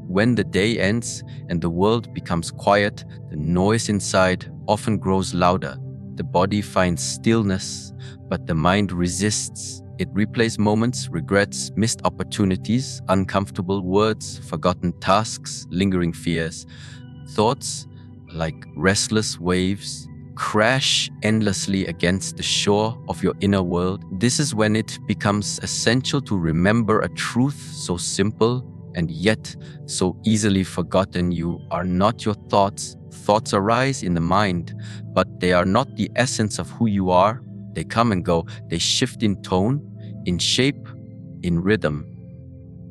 When the day ends and the world becomes quiet, the noise inside often grows louder. The body finds stillness, but the mind resists. It replays moments, regrets, missed opportunities, uncomfortable words, forgotten tasks, lingering fears. Thoughts, like restless waves, crash endlessly against the shore of your inner world. This is when it becomes essential to remember a truth so simple and yet so easily forgotten. You are not your thoughts. Thoughts arise in the mind, but they are not the essence of who you are. They come and go. They shift in tone, in shape, in rhythm.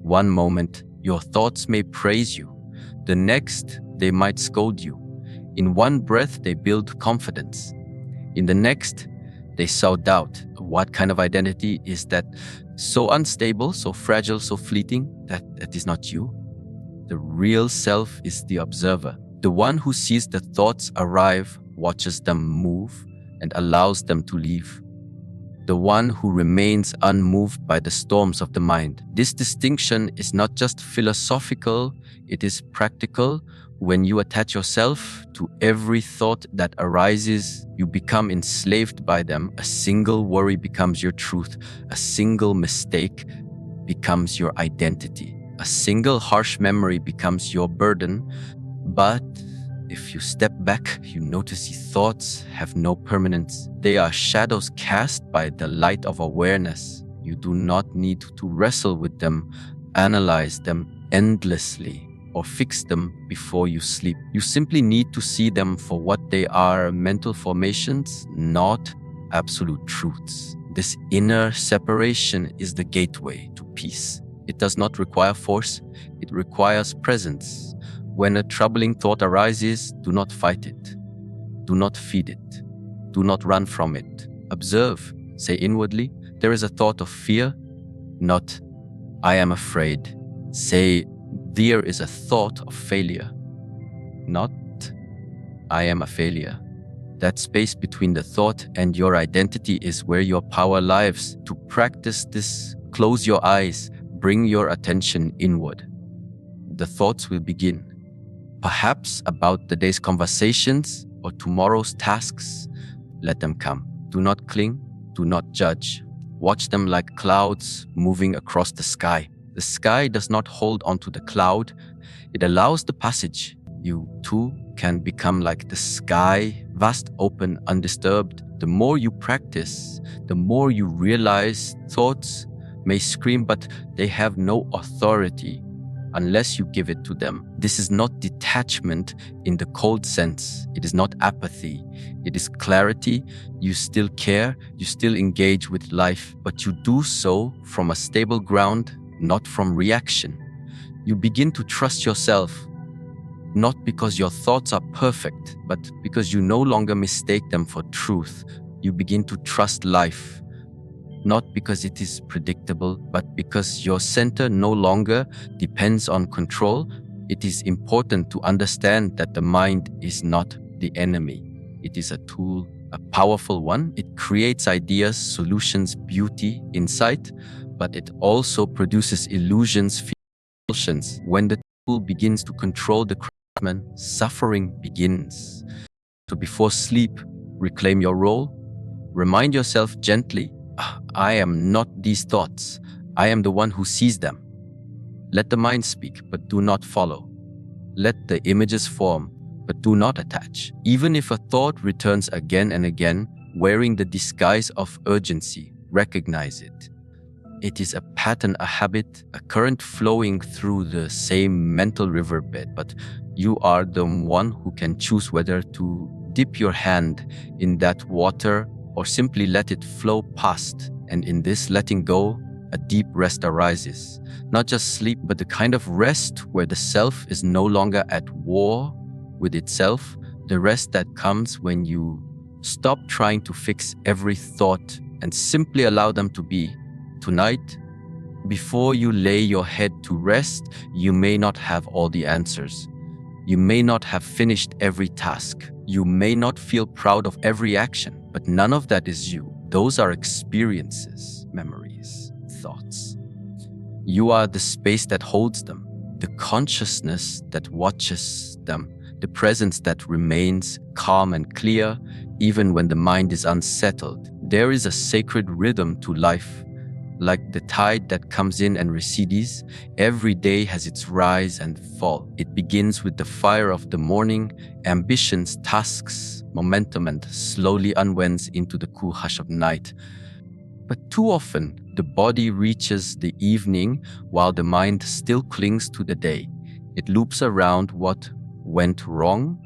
One moment, your thoughts may praise you. The next, they might scold you. In one breath, they build confidence. In the next, they sow doubt. What kind of identity is that? So unstable, so fragile, so fleeting, that is not you. The real self is the observer, the one who sees the thoughts arrive, watches them move, and allows them to leave. The one who remains unmoved by the storms of the mind. This distinction is not just philosophical, it is practical. When you attach yourself to every thought that arises, you become enslaved by them. A single worry becomes your truth. A single mistake becomes your identity. A single harsh memory becomes your burden. But if you step back, you notice your thoughts have no permanence. They are shadows cast by the light of awareness. You do not need to wrestle with them, analyze them endlessly, or fix them before you sleep. You simply need to see them for what they are, mental formations, not absolute truths. This inner separation is the gateway to peace. It does not require force, it requires presence. When a troubling thought arises, do not fight it. Do not feed it. Do not run from it. Observe, say inwardly, there is a thought of fear, not I am afraid. Say, there is a thought of failure, not I am a failure. That space between the thought and your identity is where your power lives. To practice this, close your eyes, bring your attention inward. The thoughts will begin. Perhaps about the day's conversations or tomorrow's tasks. Let them come. Do not cling, do not judge. Watch them like clouds moving across the sky. The sky does not hold onto the cloud. It allows the passage. You too can become like the sky, vast, open, undisturbed. The more you practice, the more you realize thoughts may scream, but they have no authority unless you give it to them. This is not detachment in the cold sense. It is not apathy. It is clarity. You still care, you still engage with life, but you do so from a stable ground, not from reaction. You begin to trust yourself, not because your thoughts are perfect, but because you no longer mistake them for truth. You begin to trust life, not because it is predictable, but because your center no longer depends on control. It is important to understand that the mind is not the enemy. It is a tool, a powerful one. It creates ideas, solutions, beauty, insight, but it also produces illusions, feelings. When the tool begins to control the craftsman, suffering begins. So before sleep, reclaim your role. Remind yourself gently, I am not these thoughts. I am the one who sees them. Let the mind speak, but do not follow. Let the images form, but do not attach. Even if a thought returns again and again, wearing the disguise of urgency, recognize it. It is a pattern, a habit, a current flowing through the same mental riverbed, but you are the one who can choose whether to dip your hand in that water or simply let it flow past. And in this letting go, a deep rest arises. Not just sleep, but the kind of rest where the self is no longer at war with itself. The rest that comes when you stop trying to fix every thought and simply allow them to be. Tonight, before you lay your head to rest, you may not have all the answers. You may not have finished every task. You may not feel proud of every action, but none of that is you. Those are experiences, memories, thoughts. You are the space that holds them. the consciousness that watches them, the presence that remains calm and clear even when the mind is unsettled. There is a sacred rhythm to life. Like the tide that comes in and recedes, every day has its rise and fall. It begins with the fire of the morning, ambitions, tasks, momentum, and slowly unwinds into the cool hush of night. But too often, the body reaches the evening while the mind still clings to the day. It loops around what went wrong,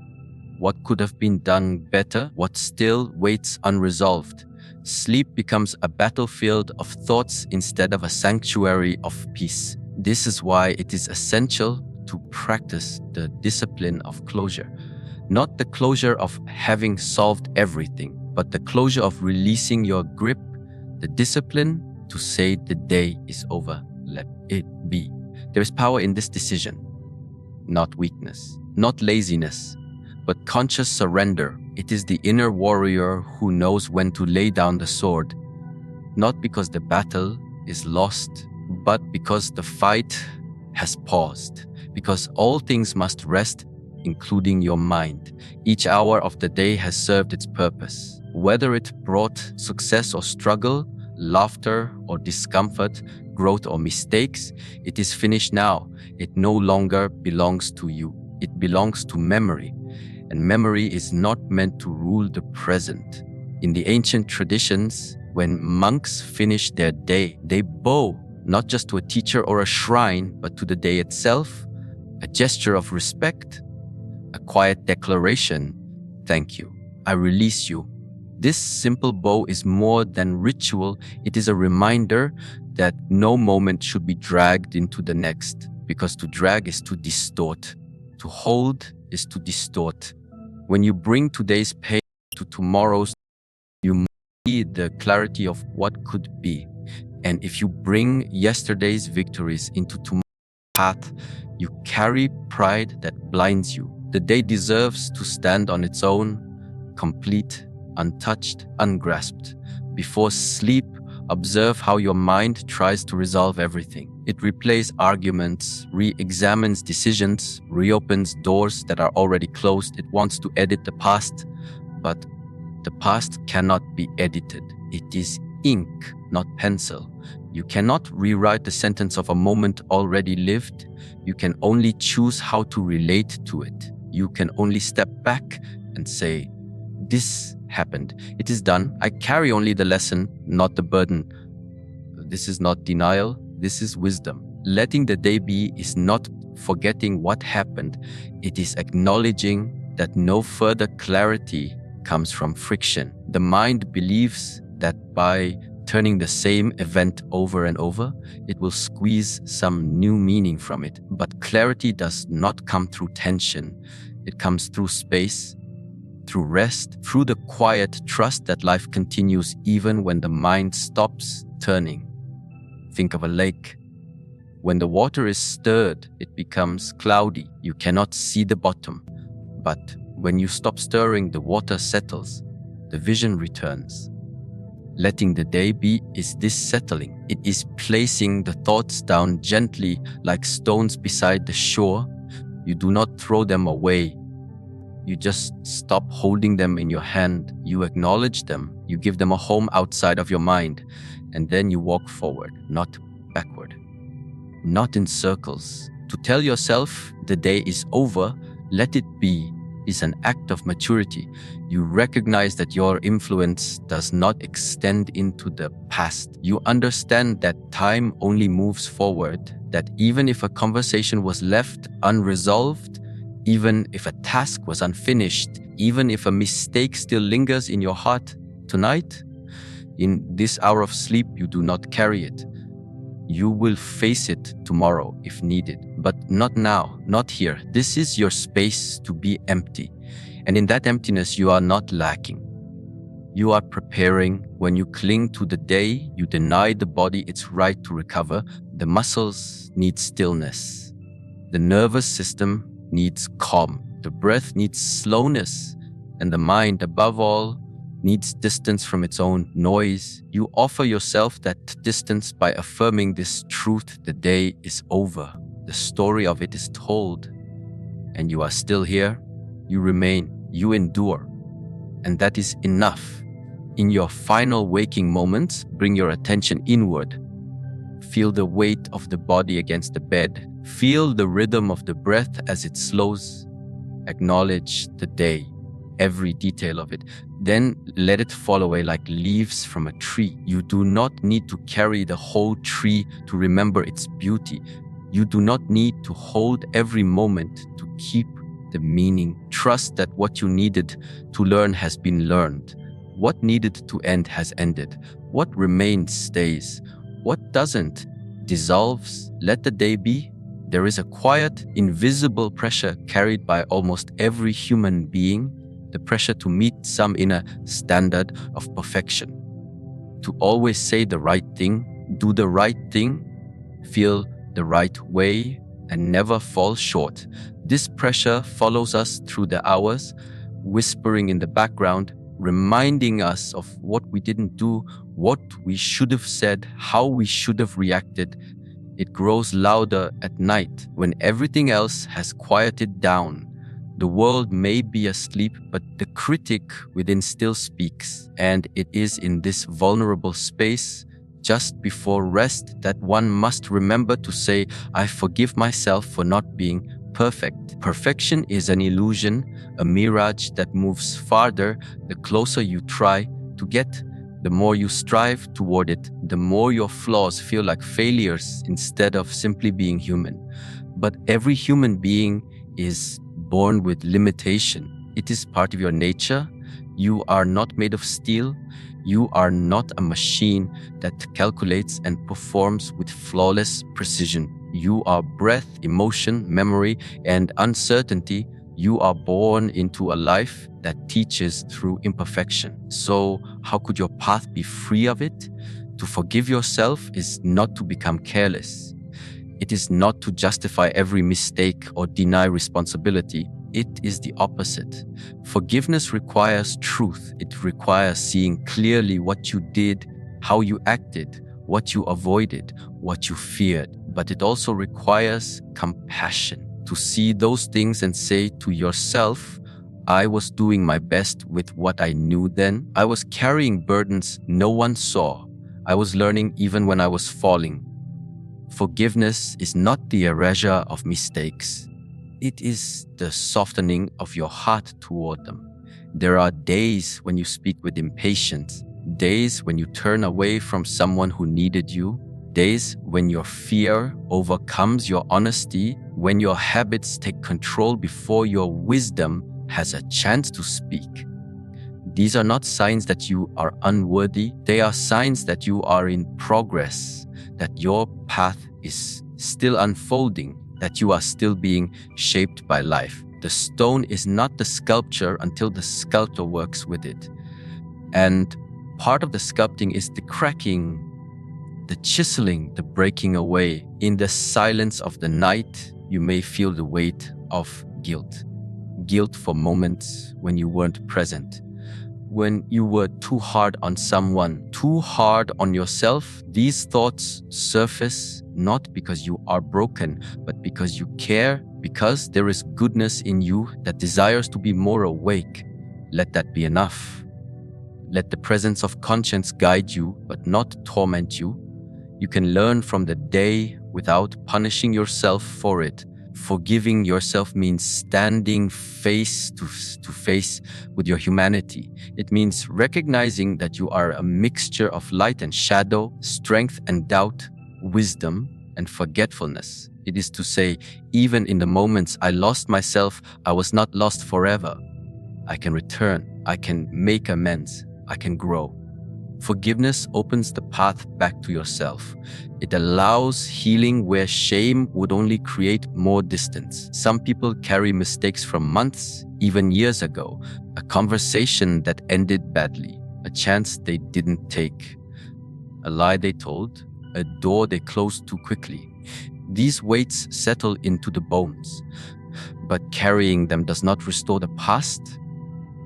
what could have been done better, what still waits unresolved. Sleep becomes a battlefield of thoughts instead of a sanctuary of peace. This is why it is essential to practice the discipline of closure. Not the closure of having solved everything, but the closure of releasing your grip, the discipline to say the day is over, let it be. There is power in this decision, not weakness, not laziness, but conscious surrender. It is the inner warrior who knows when to lay down the sword, not because the battle is lost, but because the fight has paused, because all things must rest, including your mind. Each hour of the day has served its purpose. Whether it brought success or struggle, laughter or discomfort, growth or mistakes, it is finished now. It no longer belongs to you. It belongs to memory. And memory is not meant to rule the present. In the ancient traditions, when monks finish their day, they bow not just to a teacher or a shrine, but to the day itself, a gesture of respect, a quiet declaration, thank you, I release you. This simple bow is more than ritual. It is a reminder that no moment should be dragged into the next, because to drag is to distort. To hold is to distort. When you bring today's pain to tomorrow's, you see the clarity of what could be. And if you bring yesterday's victories into tomorrow's path, you carry pride that blinds you. The day deserves to stand on its own, complete, untouched, ungrasped. Before sleep, observe how your mind tries to resolve everything. It replays arguments, re-examines decisions, reopens doors that are already closed. It wants to edit the past, but the past cannot be edited. It is ink, not pencil. You cannot rewrite the sentence of a moment already lived. You can only choose how to relate to it. You can only step back and say, this happened. It is done. I carry only the lesson, not the burden. This is not denial. This is wisdom. Letting the day be is not forgetting what happened. It is acknowledging that no further clarity comes from friction. The mind believes that by turning the same event over and over, it will squeeze some new meaning from it. But clarity does not come through tension. It comes through space, through rest, through the quiet trust that life continues even when the mind stops turning. Think of a lake. When the water is stirred, it becomes cloudy. You cannot see the bottom. But when you stop stirring, the water settles. The vision returns. Letting the day be is this settling. It is placing the thoughts down gently like stones beside the shore. You do not throw them away. You just stop holding them in your hand. You acknowledge them. You give them a home outside of your mind. And then you walk forward, not backward. Not in circles. To tell yourself the day is over, let it be, is an act of maturity. You recognize that your influence does not extend into the past. You understand that time only moves forward, that even if a conversation was left unresolved, even if a task was unfinished, even if a mistake still lingers in your heart, tonight, in this hour of sleep, you do not carry it. You will face it tomorrow if needed, but not now, not here. This is your space to be empty. And in that emptiness, you are not lacking. You are preparing. When you cling to the day, you deny the body its right to recover. The muscles need stillness. The nervous system needs calm. The breath needs slowness. And the mind, above all, needs distance from its own noise. You offer yourself that distance by affirming this truth: the day is over. the story of it is told, and you are still here, you remain, you endure, and that is enough. In your final waking moments, bring your attention inward. Feel the weight of the body against the bed. Feel the rhythm of the breath as it slows. Acknowledge the day, every detail of it. Then let it fall away like leaves from a tree. You do not need to carry the whole tree to remember its beauty. You do not need to hold every moment to keep the meaning. Trust that what you needed to learn has been learned. What needed to end has ended. What remains stays. What doesn't dissolves. Let the day be. There is a quiet, invisible pressure carried by almost every human being, the pressure to meet some inner standard of perfection. To always say the right thing, do the right thing, feel the right way, and never fall short. This pressure follows us through the hours, whispering in the background, reminding us of what we didn't do, what we should have said, how we should have reacted. It grows louder at night when everything else has quieted down. The world may be asleep, but the critic within still speaks. And it is in this vulnerable space, just before rest, that one must remember to say, I forgive myself for not being perfect. Perfection is an illusion, a mirage that moves farther the closer you try to get. The more you strive toward it, the more your flaws feel like failures instead of simply being human. But every human being is born with limitation. It is part of your nature. You are not made of steel. You are not a machine that calculates and performs with flawless precision. You are breath, emotion, memory, and uncertainty. You are born into a life that teaches through imperfection. So how could your path be free of it? To forgive yourself is not to become careless. It is not to justify every mistake or deny responsibility. It is the opposite. Forgiveness requires truth. It requires seeing clearly what you did, how you acted, what you avoided, what you feared. But it also requires compassion. To see those things and say to yourself, I was doing my best with what I knew then. I was carrying burdens no one saw. I was learning even when I was falling. Forgiveness is not the erasure of mistakes. It is the softening of your heart toward them. There are days when you speak with impatience, days when you turn away from someone who needed you, days when your fear overcomes your honesty, when your habits take control before your wisdom has a chance to speak. These are not signs that you are unworthy. They are signs that you are in progress, that your path is still unfolding, that you are still being shaped by life. The stone is not the sculpture until the sculptor works with it. And part of the sculpting is the cracking, the chiseling, the breaking away. In the silence of the night, you may feel the weight of guilt. Guilt for moments when you weren't present, when you were too hard on someone, too hard on yourself. These thoughts surface not because you are broken, but because you care, because there is goodness in you that desires to be more awake. Let that be enough. Let the presence of conscience guide you, but not torment you. You can learn from the day without punishing yourself for it. Forgiving yourself means standing face to face with your humanity. It means recognizing that you are a mixture of light and shadow, strength and doubt, wisdom and forgetfulness. It is to say, even in the moments I lost myself, I was not lost forever. I can return, I can make amends, I can grow. Forgiveness opens the path back to yourself. It allows healing where shame would only create more distance. Some people carry mistakes from months, even years ago, a conversation that ended badly, a chance they didn't take, a lie they told, a door they closed too quickly. These weights settle into the bones, but carrying them does not restore the past.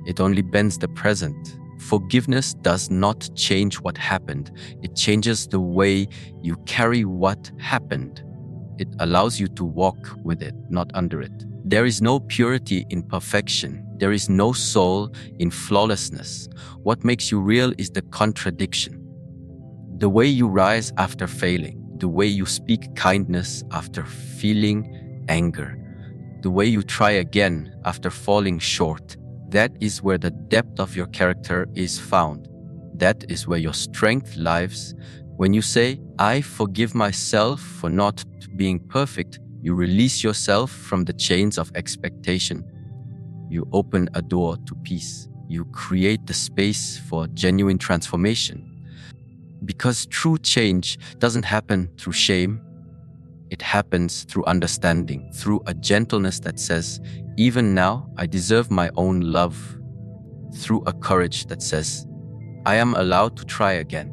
It only bends the present. Forgiveness does not change what happened. It changes the way you carry what happened. It allows you to walk with it, not under it. There is no purity in perfection. There is no soul in flawlessness. What makes you real is the contradiction. The way you rise after failing, the way you speak kindness after feeling anger, the way you try again after falling short. That is where the depth of your character is found. That is where your strength lies. When you say, I forgive myself for not being perfect, you release yourself from the chains of expectation. You open a door to peace. You create the space for genuine transformation. Because true change doesn't happen through shame. It happens through understanding, through a gentleness that says, even now, I deserve my own love. Through a courage that says, I am allowed to try again.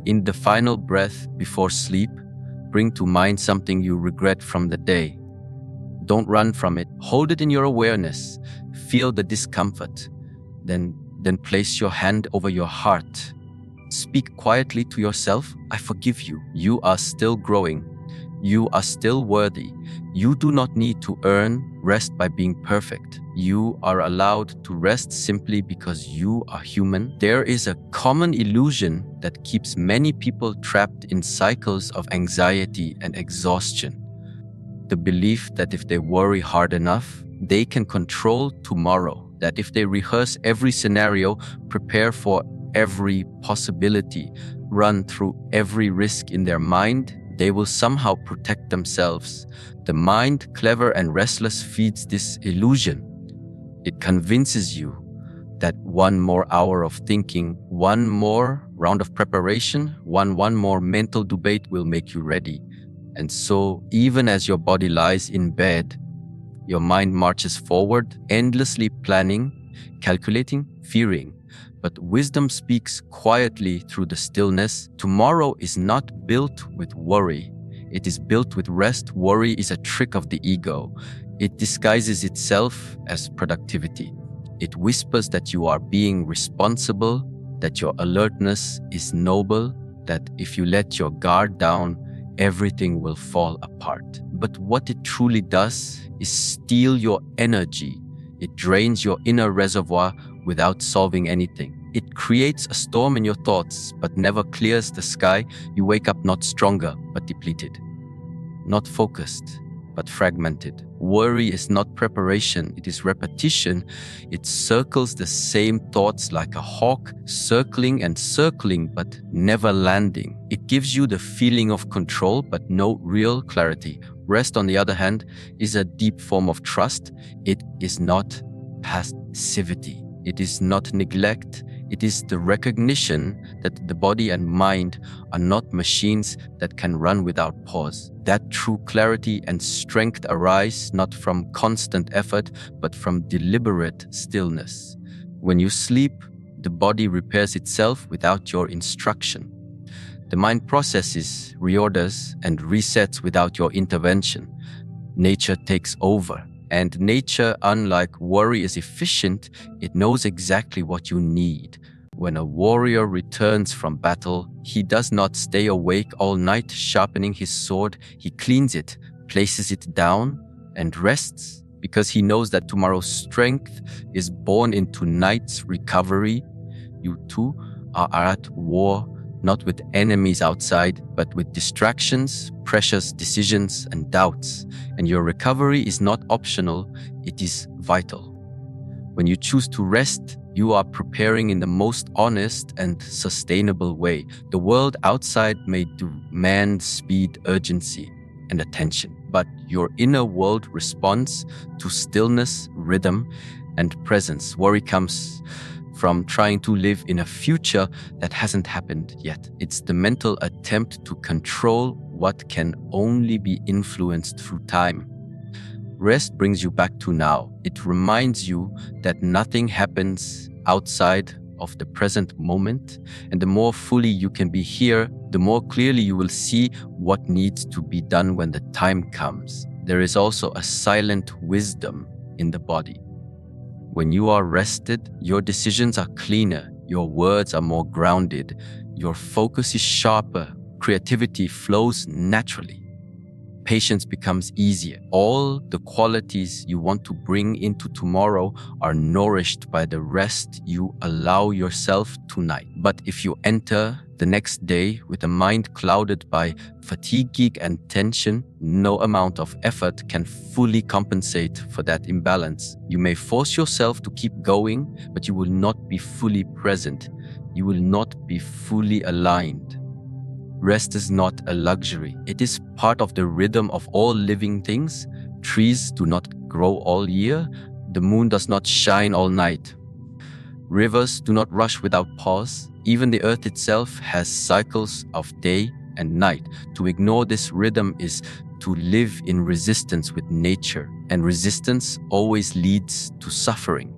In the final breath before sleep, bring to mind something you regret from the day. Don't run from it. Hold it in your awareness. Feel the discomfort. Then place your hand over your heart. Speak quietly to yourself, I forgive you. You are still growing. You are still worthy. You do not need to earn rest by being perfect. You are allowed to rest simply because you are human. There is a common illusion that keeps many people trapped in cycles of anxiety and exhaustion. The belief that if they worry hard enough, they can control tomorrow. That if they rehearse every scenario, prepare for every possibility, run through every risk in their mind, they will somehow protect themselves. The mind, clever and restless, feeds this illusion. It convinces you that one more hour of thinking, one more round of preparation, one more mental debate will make you ready. And so, even as your body lies in bed, your mind marches forward, endlessly planning, calculating, fearing. But wisdom speaks quietly through the stillness. Tomorrow is not built with worry. It is built with rest. Worry is a trick of the ego. It disguises itself as productivity. It whispers that you are being responsible, that your alertness is noble, that if you let your guard down, everything will fall apart. But what it truly does is steal your energy. It drains your inner reservoir without solving anything. It creates a storm in your thoughts, but never clears the sky. You wake up not stronger, but depleted. Not focused, but fragmented. Worry is not preparation, it is repetition. It circles the same thoughts like a hawk, circling and circling, but never landing. It gives you the feeling of control, but no real clarity. Rest, on the other hand, is a deep form of trust. It is not passivity. It is not neglect. It is the recognition that the body and mind are not machines that can run without pause. That true clarity and strength arise not from constant effort, but from deliberate stillness. When you sleep, the body repairs itself without your instruction. The mind processes, reorders, and resets without your intervention. Nature takes over. And nature, unlike worry, is efficient. It knows exactly what you need. When a warrior returns from battle, he does not stay awake all night sharpening his sword. He cleans it, places it down, and rests because he knows that tomorrow's strength is born into night's recovery. You too are at war, not with enemies outside, but with distractions, precious decisions, and doubts. And your recovery is not optional, it is vital. When you choose to rest, you are preparing in the most honest and sustainable way. The world outside may demand speed, urgency, and attention, but your inner world responds to stillness, rhythm, and presence. Worry comes from trying to live in a future that hasn't happened yet. It's the mental attempt to control what can only be influenced through time. Rest brings you back to now. It reminds you that nothing happens outside of the present moment, and the more fully you can be here, the more clearly you will see what needs to be done when the time comes. There is also a silent wisdom in the body. When you are rested, your decisions are cleaner, your words are more grounded, your focus is sharper, creativity flows naturally. Patience becomes easier. All the qualities you want to bring into tomorrow are nourished by the rest you allow yourself tonight. But if you enter the next day with a mind clouded by fatigue and tension, no amount of effort can fully compensate for that imbalance. You may force yourself to keep going, but you will not be fully present. You will not be fully aligned. Rest is not a luxury. It is part of the rhythm of all living things. Trees do not grow all year. The moon does not shine all night. Rivers do not rush without pause. Even the earth itself has cycles of day and night. To ignore this rhythm is to live in resistance with nature, and resistance always leads to suffering.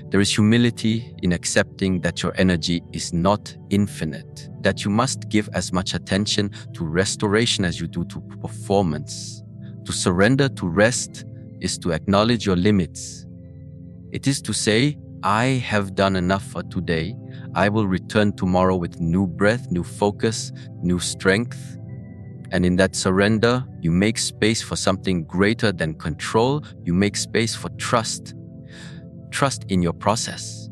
There is humility in accepting that your energy is not infinite, that you must give as much attention to restoration as you do to performance. To surrender to rest is to acknowledge your limits. It is to say, I have done enough for today. I will return tomorrow with new breath, new focus, new strength. And in that surrender, you make space for something greater than control. You make space for trust. Trust in your process.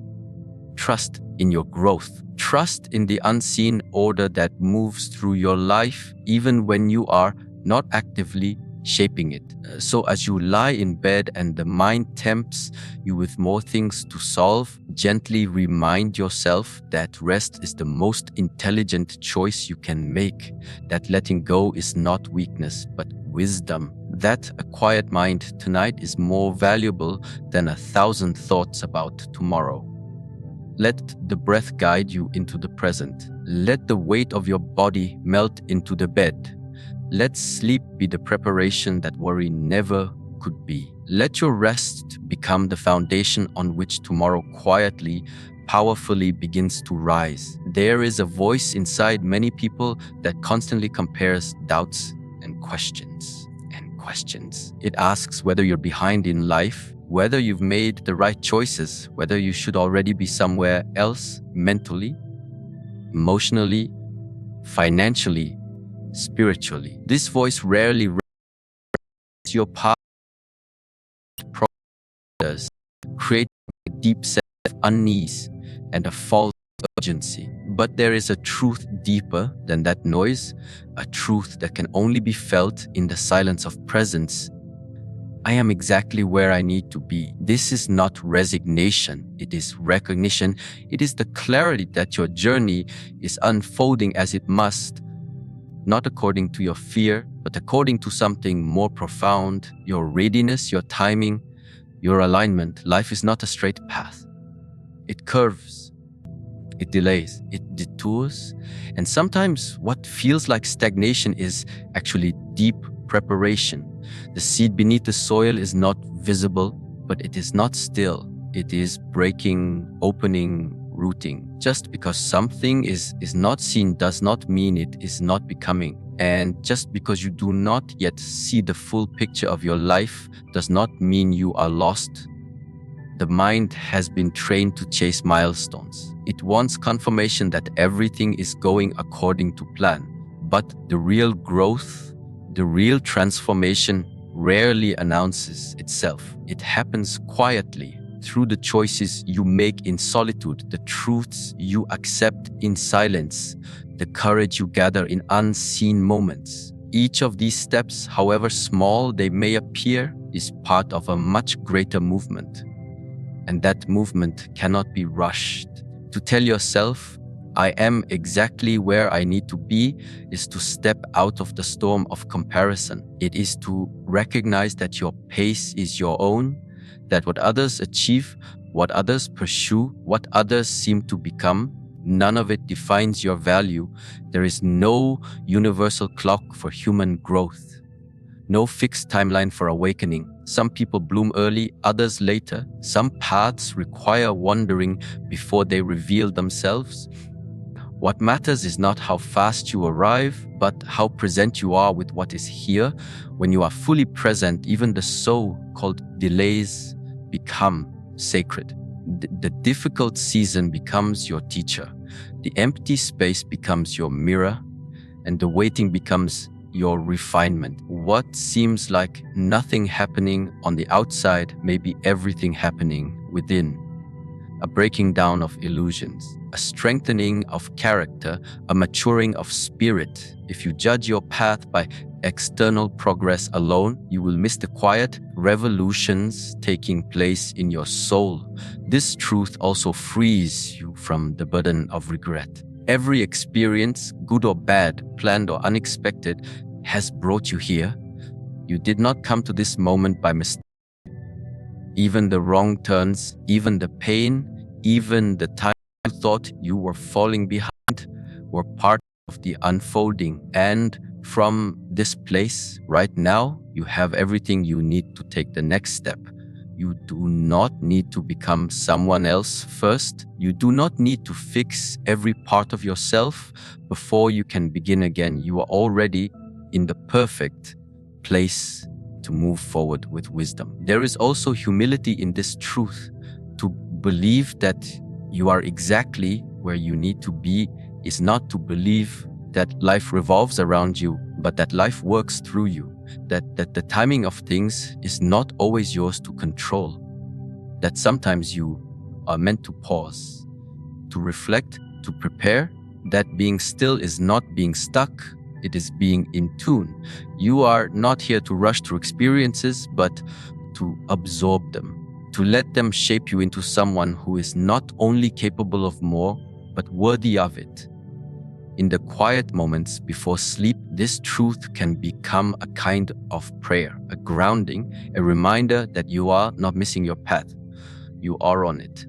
Trust in your growth. Trust in the unseen order that moves through your life, even when you are not actively shaping it. So as you lie in bed and the mind tempts you with more things to solve, gently remind yourself that rest is the most intelligent choice you can make, that letting go is not weakness, but wisdom, that a quiet mind tonight is more valuable than 1,000 thoughts about tomorrow. Let the breath guide you into the present. Let the weight of your body melt into the bed. Let sleep be the preparation that worry never could be. Let your rest become the foundation on which tomorrow quietly, powerfully begins to rise. There is a voice inside many people that constantly compares doubts and questions. It asks whether you're behind in life, whether you've made the right choices, whether you should already be somewhere else mentally, emotionally, financially, spiritually. This voice rarely represents your past problems, creating a deep sense of unease and a false urgency. But there is a truth deeper than that noise, a truth that can only be felt in the silence of presence. I am exactly where I need to be. This is not resignation, it is recognition. It is the clarity that your journey is unfolding as it must, not according to your fear, but according to something more profound, your readiness, your timing, your alignment. Life is not a straight path. It curves, it delays, it detours, and sometimes what feels like stagnation is actually deep preparation. The seed beneath the soil is not visible, but it is not still. It is breaking, opening, rooting. Just because something is not seen does not mean it is not becoming. And just because you do not yet see the full picture of your life does not mean you are lost. The mind has been trained to chase milestones. It wants confirmation that everything is going according to plan. But the real growth, the real transformation rarely announces itself. It happens quietly, through the choices you make in solitude, the truths you accept in silence, the courage you gather in unseen moments. Each of these steps, however small they may appear, is part of a much greater movement. And that movement cannot be rushed. To tell yourself, I am exactly where I need to be, is to step out of the storm of comparison. It is to recognize that your pace is your own, that what others achieve, what others pursue, what others seem to become, none of it defines your value. There is no universal clock for human growth, no fixed timeline for awakening. Some people bloom early, others later. Some paths require wandering before they reveal themselves. What matters is not how fast you arrive, but how present you are with what is here. When you are fully present, even the so-called delays become sacred. The difficult season becomes your teacher. The empty space becomes your mirror, and the waiting becomes your refinement. What seems like nothing happening on the outside may be everything happening within. A breaking down of illusions, a strengthening of character, a maturing of spirit. If you judge your path by external progress alone, you will miss the quiet revolutions taking place in your soul. This truth also frees you from the burden of regret. Every experience, good or bad, planned or unexpected, has brought you here. You did not come to this moment by mistake. Even the wrong turns, even the pain, even the time you thought you were falling behind were part of the unfolding. And from this place, right now, you have everything you need to take the next step. You do not need to become someone else first. You do not need to fix every part of yourself before you can begin again. You are already in the perfect place to move forward with wisdom. There is also humility in this truth. To believe that you are exactly where you need to be is not to believe that life revolves around you, but that life works through you. That the timing of things is not always yours to control. That sometimes you are meant to pause, to reflect, to prepare. That being still is not being stuck, it is being in tune. You are not here to rush through experiences, but to absorb them, to let them shape you into someone who is not only capable of more, but worthy of it. In the quiet moments before sleep, this truth can become a kind of prayer, a grounding, a reminder that you are not missing your path. You are on it.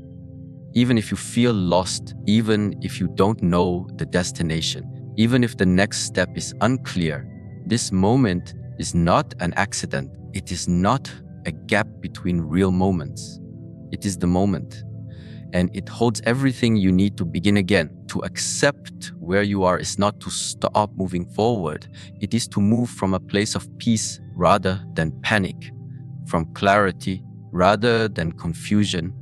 Even if you feel lost, even if you don't know the destination, even if the next step is unclear, this moment is not an accident. It is not a gap between real moments. It is the moment. And it holds everything you need to begin again. To accept where you are is not to stop moving forward. It is to move from a place of peace rather than panic, from clarity rather than confusion,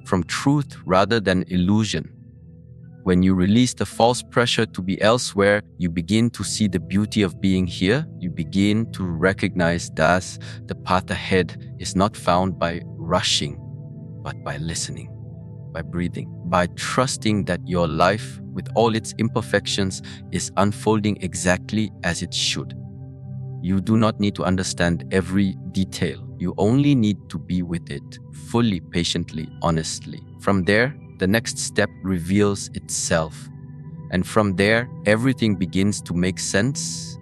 from truth rather than illusion. When you release the false pressure to be elsewhere, you begin to see the beauty of being here. You begin to recognize that the path ahead is not found by rushing, but by listening, by breathing, by trusting that your life, with all its imperfections, is unfolding exactly as it should. You do not need to understand every detail. You only need to be with it, fully, patiently, honestly. From there, the next step reveals itself. And from there, everything begins to make sense.